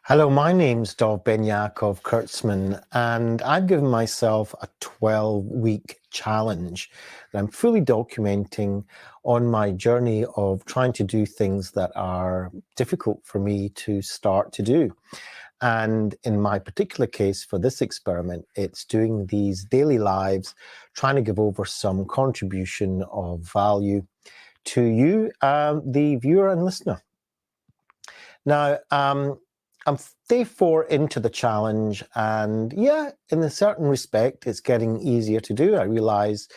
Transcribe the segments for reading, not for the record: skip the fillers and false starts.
Hello, my name's Dov Benyaacov-Kurtzman, and I've given myself a 12-week challenge that I'm fully documenting on my journey of trying to do things that are difficult for me to start to do. And in my particular case for this experiment, it's doing these daily lives, trying to give over some contribution of value to you, the viewer and listener. Now, I'm day 4 into the challenge, and yeah, in a certain respect, it's getting easier to do. I realize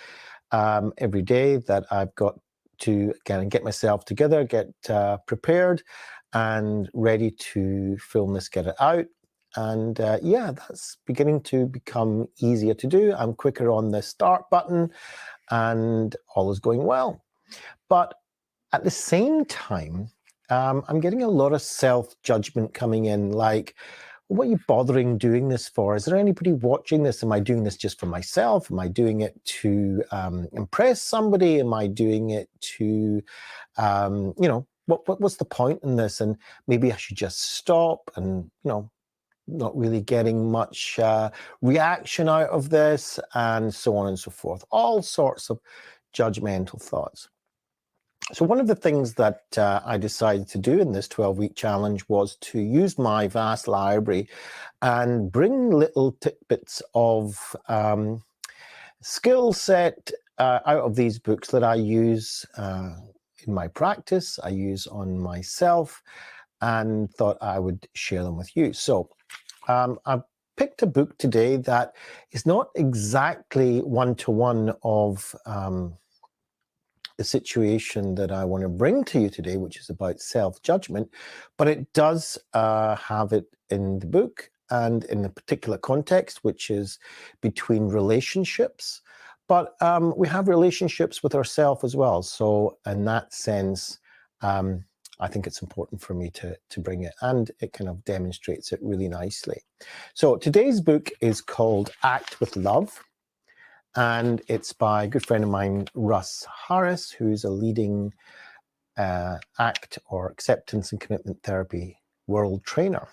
every day that I've got to get myself together, get prepared and ready to film this, get it out. And yeah, that's beginning to become easier to do. I'm quicker on the start button and all is going well. But at the same time, I'm getting a lot of self-judgment coming in, like, what are you bothering doing this for? Is there anybody watching this? Am I doing this just for myself? Am I doing it to impress somebody? Am I doing it to, what's the point in this? And maybe I should just stop and, not really getting much reaction out of this, and so on and so forth. All sorts of judgmental thoughts. So one of the things that I decided to do in this 12-week challenge was to use my vast library and bring little tidbits of skill set out of these books that I use in my practice, I use on myself, and thought I would share them with you. So I've picked a book today that is not exactly one-to-one of the situation that I want to bring to you today, which is about self-judgment, but it does have it in the book and in a particular context, which is between relationships. But we have relationships with ourselves as well. So in that sense, I think it's important for me to bring it, and it kind of demonstrates it really nicely. So today's book is called Act with Love. And it's by a good friend of mine, Russ Harris, who's a leading ACT, or Acceptance and Commitment Therapy, world trainer.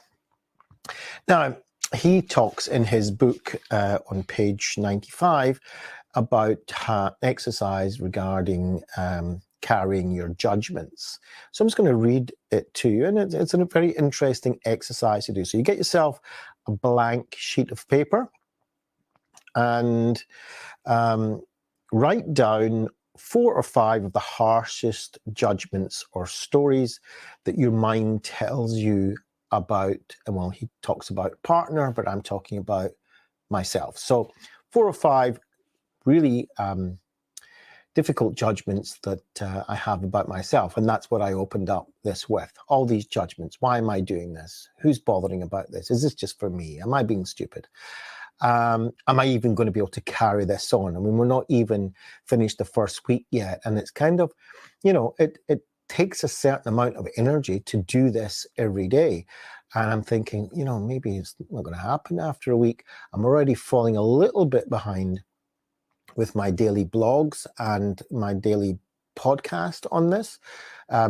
Now, he talks in his book on page 95 about exercise regarding carrying your judgments. So I'm just going to read it to you, and it's a very interesting exercise to do. So you get yourself a blank sheet of paper, and write down 4 or 5 of the harshest judgments or stories that your mind tells you about. And well, he talks about partner, but I'm talking about myself. So 4 or 5 really difficult judgments that I have about myself. And that's what I opened up this with. All these judgments. Why am I doing this? Who's bothering about this? Is this just for me? Am I being stupid? Am I even going to be able to carry this on? I mean, we're not even finished the first week yet. And it's kind of, it takes a certain amount of energy to do this every day. And I'm thinking, maybe it's not going to happen after a week. I'm already falling a little bit behind with my daily blogs and my daily podcast on this.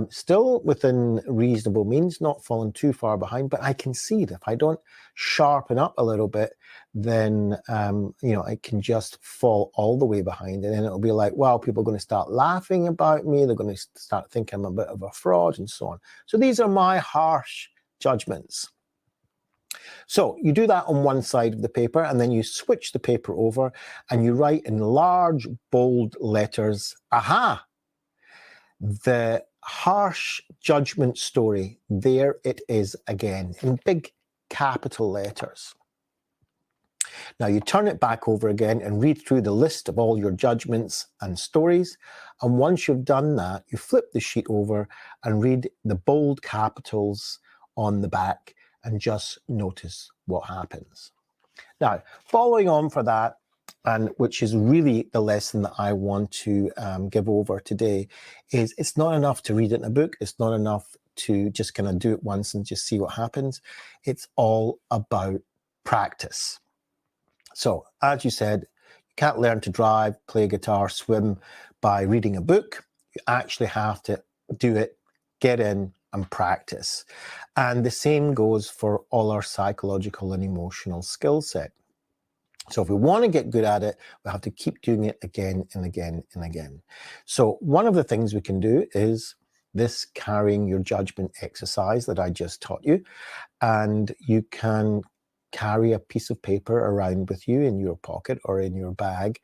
Still within reasonable means, not falling too far behind, but I can see that if I don't sharpen up a little bit, then I can just fall all the way behind, and then it'll be like, wow, people are going to start laughing about me, they're going to start thinking I'm a bit of a fraud, and so on. So these are my harsh judgments. So you do that on one side of the paper, and then you switch the paper over and you write in large, bold letters, aha, the harsh judgment story, there it is again, in big capital letters. Now you turn it back over again and read through the list of all your judgments and stories. And once you've done that, you flip the sheet over and read the bold capitals on the back and just notice what happens. Now, following on for that, and which is really the lesson that I want to give over today, is it's not enough to read it in a book. It's not enough to just kind of do it once and just see what happens. It's all about practice. So, as you said, you can't learn to drive, play guitar, swim by reading a book. You actually have to do it, get in and practice. And the same goes for all our psychological and emotional skill set. So if we want to get good at it, we have to keep doing it again and again and again. So one of the things we can do is this carrying your judgment exercise that I just taught you. And you can carry a piece of paper around with you in your pocket or in your bag.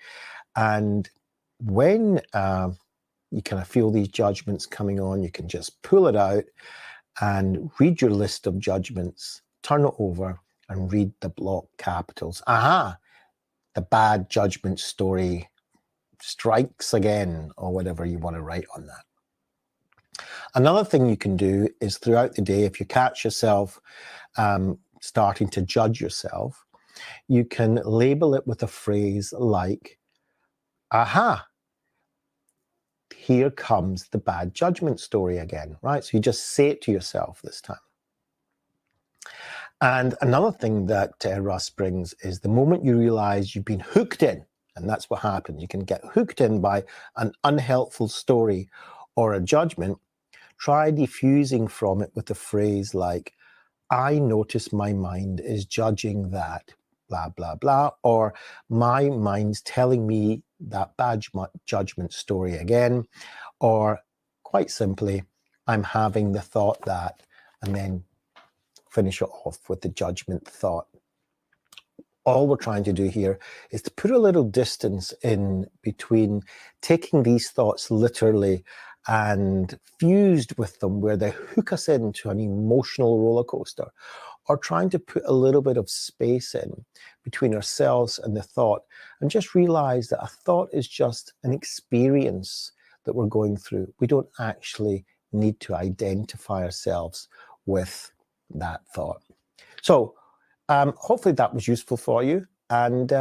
And when you kind of feel these judgments coming on, you can just pull it out and read your list of judgments, turn it over and read the block capitals. Aha! The bad judgment story strikes again, or whatever you want to write on that. Another thing you can do is throughout the day, if you catch yourself starting to judge yourself, you can label it with a phrase like, aha, here comes the bad judgment story again, right? So you just say it to yourself this time. And another thing that Russ brings is the moment you realize you've been hooked in, and that's what happens, you can get hooked in by an unhelpful story or a judgment, try diffusing from it with a phrase like, I notice my mind is judging that, blah, blah, blah, or my mind's telling me that bad judgment story again, or quite simply, I'm having the thought that, and then finish it off with the judgment thought. All we're trying to do here is to put a little distance in between taking these thoughts literally and fused with them where they hook us into an emotional roller coaster, or trying to put a little bit of space in between ourselves and the thought and just realize that a thought is just an experience that we're going through. We don't actually need to identify ourselves with that thought. So hopefully that was useful for you, and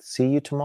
see you tomorrow.